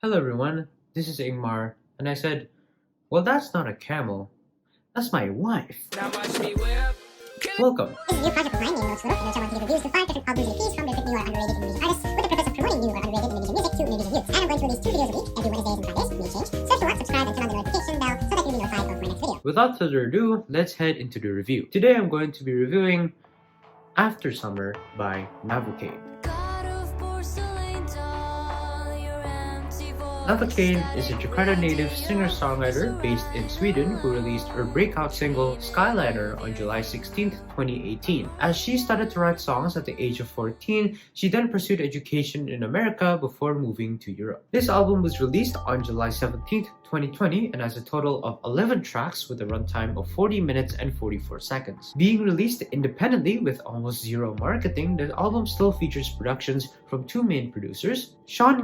Hello everyone, this is Ingmar, and I said, well, that's not a camel, that's my wife. Welcome. This is a new project of mine named No Suro, in which I want to give reviews to 5 different albums and EPs from different new or underrated Indonesian artists with the purpose of promoting new or underrated Indonesian music to Indonesian youth. And I'm going to release 2 videos a week, every Wednesdays and Fridays, may change. So if you want, subscribe and turn on the notification bell so that you can be notified of my next video. Without further ado, let's head into the review. Today I'm going to be reviewing Aftersummer by Navakaine. Navakaine is a Jakarta native singer-songwriter based in Sweden who released her breakout single Skyliner on July 16, 2018. As she started to write songs at the age of 14, she then pursued education in America before moving to Europe. This album was released on July 17, 2020 and has a total of 11 tracks with a runtime of 40 minutes and 44 seconds. Being released independently with almost zero marketing, the album still features productions from 2 main producers,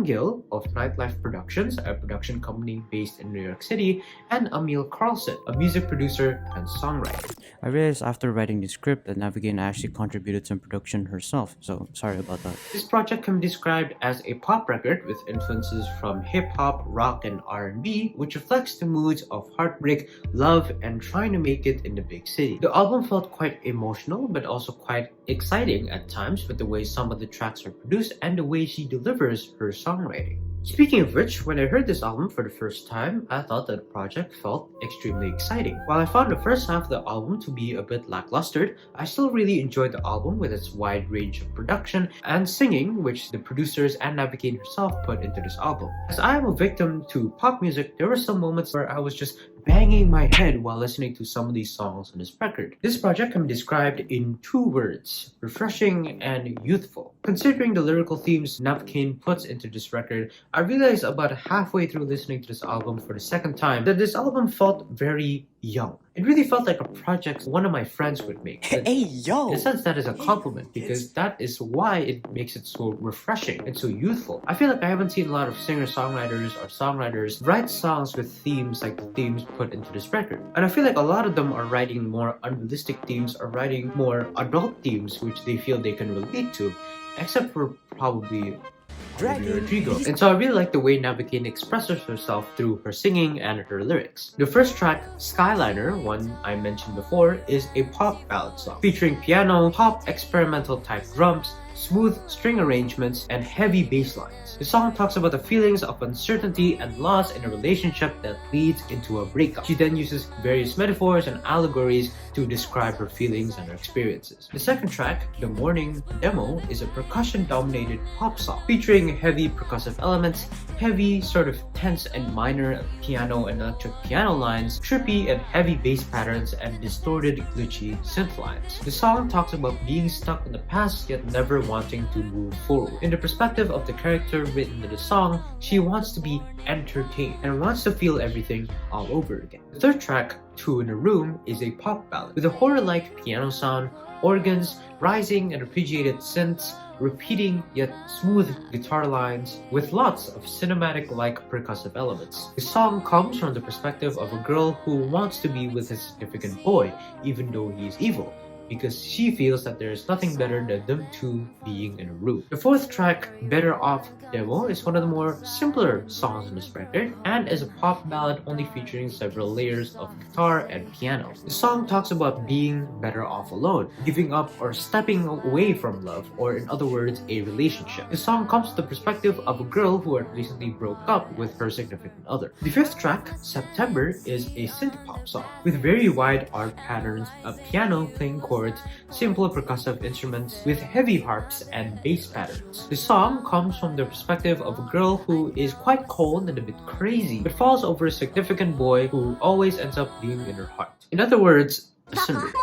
Gill of Nightlife Productions, a production company based in New York City, and Emil, Carlsson, a music producer and songwriter. I realized after writing the script that Navakaine actually contributed some production herself, so sorry about that. This project can be described as a pop record with influences from hip-hop, rock, and R&B, which reflects the moods of heartbreak, love, and trying to make it in the big city. The album felt quite emotional, but also quite exciting at times with the way some of the tracks are produced and the way she delivers her songwriting. Speaking of which, when I heard this album for the first time, I thought that the project felt extremely exciting. While I found the first half of the album to be a bit lackluster, I still really enjoyed the album with its wide range of production and singing, which the producers and Navakaine herself put into this album. As I am a victim to pop music, there were some moments where I was just banging my head while listening to some of these songs on this record. This project can be described in 2 words, refreshing and youthful. Considering the lyrical themes Navakaine puts into this record, I realized about halfway through listening to this album for the second time that this album felt very young. It really felt like a project one of my friends would make. Hey, yo! In a sense, that is a compliment because that is why it makes it so refreshing and so youthful. I feel like I haven't seen a lot of singer-songwriters or songwriters write songs with themes like the themes put into this record. And I feel like a lot of them are writing more unrealistic themes or writing more adult themes which they feel they can relate to, except for probably Rodrigo. And so I really like the way Navakaine expresses herself through her singing and her lyrics. The first track, Skyliner, one I mentioned before, is a pop ballad song featuring piano, pop experimental type drums, smooth string arrangements, and heavy bass lines. The song talks about the feelings of uncertainty and loss in a relationship that leads into a breakup. She then uses various metaphors and allegories to describe her feelings and her experiences. The second track, The Morning Demo, is a percussion-dominated pop song featuring heavy percussive elements, heavy, sort of tense and minor piano and electric piano lines, trippy and heavy bass patterns, and distorted, glitchy synth lines. The song talks about being stuck in the past yet never wanting to move forward. In the perspective of the character written in the song, she wants to be entertained and wants to feel everything all over again. The third track, Two in a Room, is a pop ballad with a horror-like piano sound, organs, rising and arpeggiated synths, repeating yet smooth guitar lines with lots of cinematic-like percussive elements. The song comes from the perspective of a girl who wants to be with a significant boy even though he is evil, because she feels that there is nothing better than them two being in a room. The fourth track, Better Off Demo, is one of the more simpler songs on this record and is a pop ballad only featuring several layers of guitar and piano. The song talks about being better off alone, giving up or stepping away from love, or in other words, a relationship. The song comes from the perspective of a girl who had recently broke up with her significant other. The fifth track, September, is a synth pop song with very wide arc patterns, a piano playing chords, simple percussive instruments with heavy harps and bass patterns. The song comes from the perspective of a girl who is quite cold and a bit crazy, but falls over a significant boy who always ends up being in her heart. In other words, a syndrome.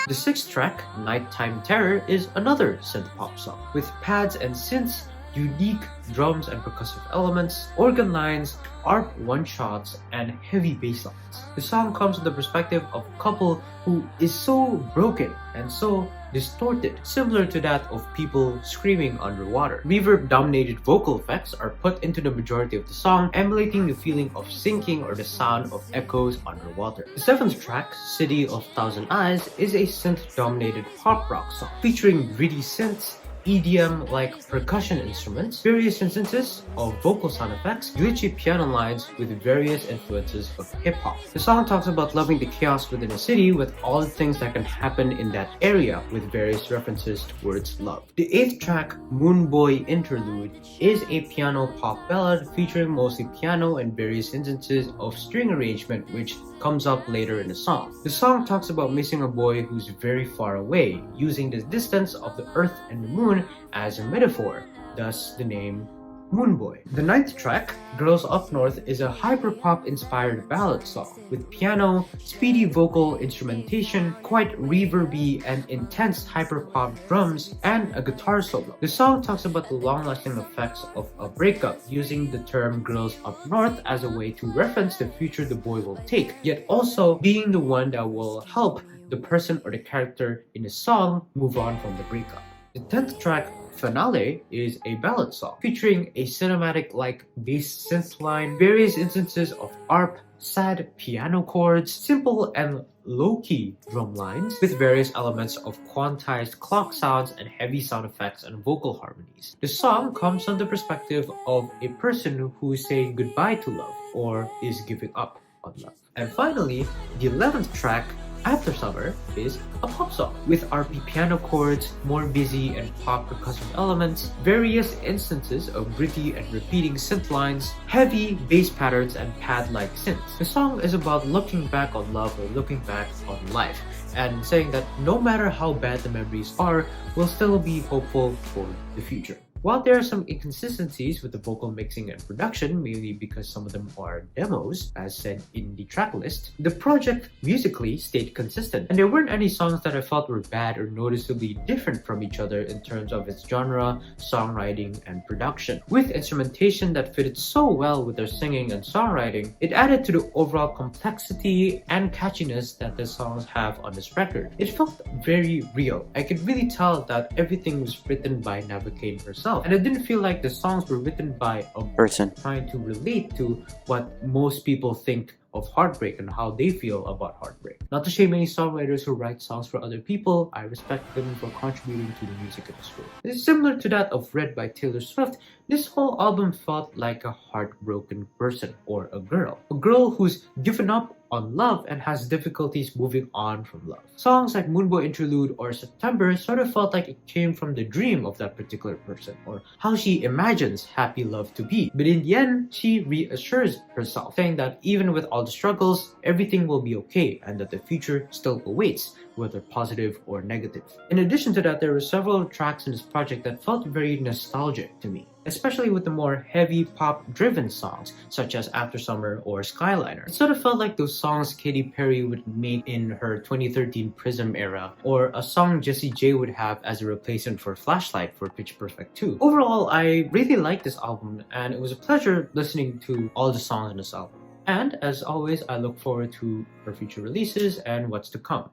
The sixth track, Nighttime Terror, is another synth pop song with pads and synths, unique drums and percussive elements, organ lines, ARP one-shots, and heavy bass lines. The song comes from the perspective of a couple who is so broken and so distorted, similar to that of people screaming underwater. Reverb-dominated vocal effects are put into the majority of the song, emulating the feeling of sinking or the sound of echoes underwater. The seventh track, City of Thousand Eyes, is a synth-dominated pop rock song featuring gritty synths, EDM-like percussion instruments, various instances of vocal sound effects, glitchy piano lines with various influences of hip-hop. The song talks about loving the chaos within a city with all the things that can happen in that area with various references towards love. The 8th track, Moon Boy Interlude, is a piano pop ballad featuring mostly piano and various instances of string arrangement which comes up later in the song. The song talks about missing a boy who's very far away, using the distance of the earth and the moon as a metaphor, thus the name Moon Boy. The 9th track, Girls Up North, is a hyperpop inspired ballad song with piano, speedy vocal instrumentation, quite reverby and intense hyperpop drums, and a guitar solo. The song talks about the long-lasting effects of a breakup, using the term Girls Up North as a way to reference the future the boy will take, yet also being the one that will help the person or the character in the song move on from the breakup. The 10th track, Finale, is a ballad song featuring a cinematic-like bass synth line, various instances of ARP, sad piano chords, simple and low-key drum lines, with various elements of quantized clock sounds and heavy sound effects and vocal harmonies. The song comes from the perspective of a person who is saying goodbye to love or is giving up on love. And finally, the 11th track, Aftersummer, is a pop song with RP piano chords, more busy and pop percussive elements, various instances of gritty and repeating synth lines, heavy bass patterns, and pad-like synths. The song is about looking back on love or looking back on life, and saying that no matter how bad the memories are, we'll still be hopeful for the future. While there are some inconsistencies with the vocal mixing and production, mainly because some of them are demos, as said in the track list, the project musically stayed consistent, and there weren't any songs that I felt were bad or noticeably different from each other in terms of its genre, songwriting, and production. With instrumentation that fitted so well with their singing and songwriting, it added to the overall complexity and catchiness that the songs have on this record. It felt very real. I could really tell that everything was written by Navakaine herself. And it didn't feel like the songs were written by a person trying to relate to what most people think of heartbreak and how they feel about heartbreak. Not to shame any songwriters who write songs for other people, I respect them for contributing to the music industry. It's similar to that of Red by Taylor Swift. This whole album felt like a heartbroken person or a girl who's given up on love and has difficulties moving on from love. Songs like Moonboy Interlude or September sort of felt like it came from the dream of that particular person or how she imagines happy love to be. But in the end, she reassures herself, saying that even with all the struggles, everything will be okay and that the future still awaits, whether positive or negative. In addition to that, there were several tracks in this project that felt very nostalgic to me, especially with the more heavy pop-driven songs such as Aftersummer or Skyliner. It sort of felt like those songs Katy Perry would make in her 2013 Prism era, or a song Jessie J would have as a replacement for Flashlight for Pitch Perfect 2. Overall, I really liked this album, and it was a pleasure listening to all the songs in this album. And as always, I look forward to her future releases and what's to come.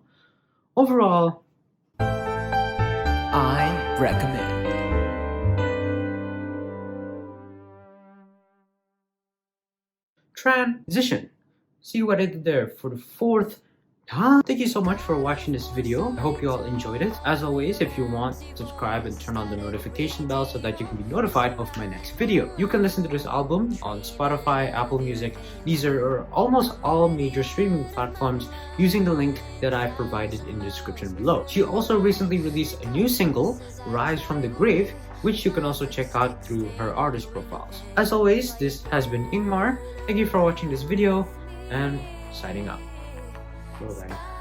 Overall, I recommend. Transition. See what I did there for the 4th time. Thank you so much for watching this video. I hope you all enjoyed it. As always, if you want, subscribe and turn on the notification bell so that you can be notified of my next video. You can listen to this album on Spotify, Apple Music. These are almost all major streaming platforms using the link that I provided in the description below. She also recently released a new single, Rise from the Grave, which you can also check out through her artist profiles. As always, this has been Ingmar. Thank you for watching this video and signing out. Bye-bye.